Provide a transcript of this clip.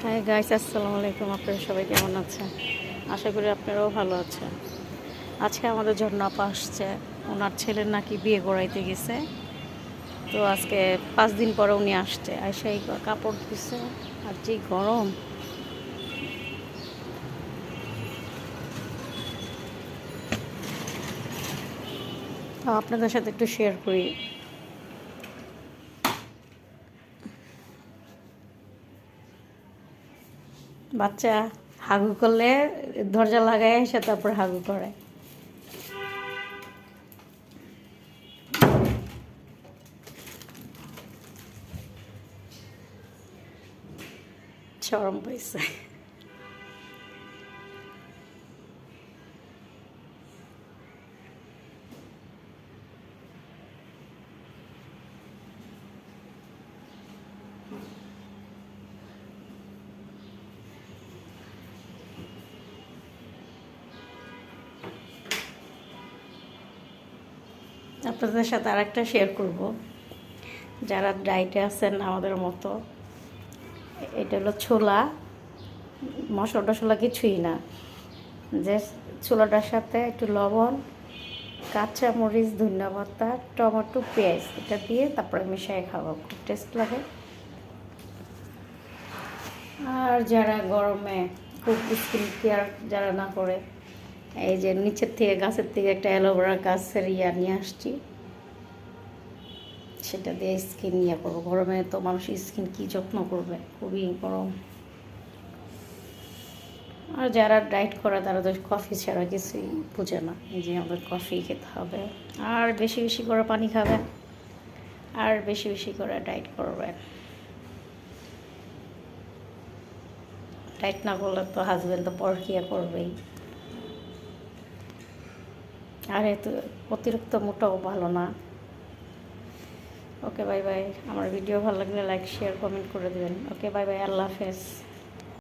Hi guys, আসসালামু আলাইকুম। আপনারা সবাই কেমন আছেন? আশা করি আপনারাও ভালো আছেন। আজকে আমাদের ঝর্ণা আপা আসছে। ওনার ছেলের নাকি বিয়ে করাইতে গেছে। তো আজকে 5 দিন পরে উনি আসছে। আইসাই কাপড় দিছে। আর যে গরম, তো আপনাদের সাথে একটু শেয়ার করি। বাচ্চা হাগু করলে দরজা লাগায় এসে তারপর হাগু করে। শরম পাইছে। আপনাদের সাথে আর একটা শেয়ার করব। যারা ডায়েটে আছেন আমাদের মতো, এটা হলো ছোলা, মশলা টশলা কিছুই না। যে ছোলাটার সাথে একটু লবণ, কাঁচা মরিচ, ধনিয়া পাতা, টমেটো, পেঁয়াজ এটা দিয়ে তারপরে মিশিয়ে খাবো, খুব টেস্ট লাগে। আর যারা গরমে খুব স্কিন কেয়ার যারা না করে, এই যে নিচের থেকে গাছের থেকে একটা অ্যালোভেরা গাছের নিয়ে আসছি, সেটা দিয়ে স্কিন করবো। গরমে তো মানুষ স্কিন কী যত্ন করবে, খুবই গরম। আর যারা ডায়েট করে তারা তো কফি ছাড়া কিছুই বুঝে না। এই যে আমাদের কফি খেতে হবে, আর বেশি বেশি করে পানি খাবেন, আর বেশি বেশি করে ডায়েট করবেন। ডায়েট না করলে তো হাজব্যান্ড তো পরকিয়া করবেই। আর এত অতিরিক্ত মোটাও ভালো না। ওকে, বাই বাই। আমার ভিডিও ভালো লাগলে লাইক, শেয়ার, কমেন্ট করে দেবেন। ওকে, বাই বাই, আল্লাহ হাফেজ।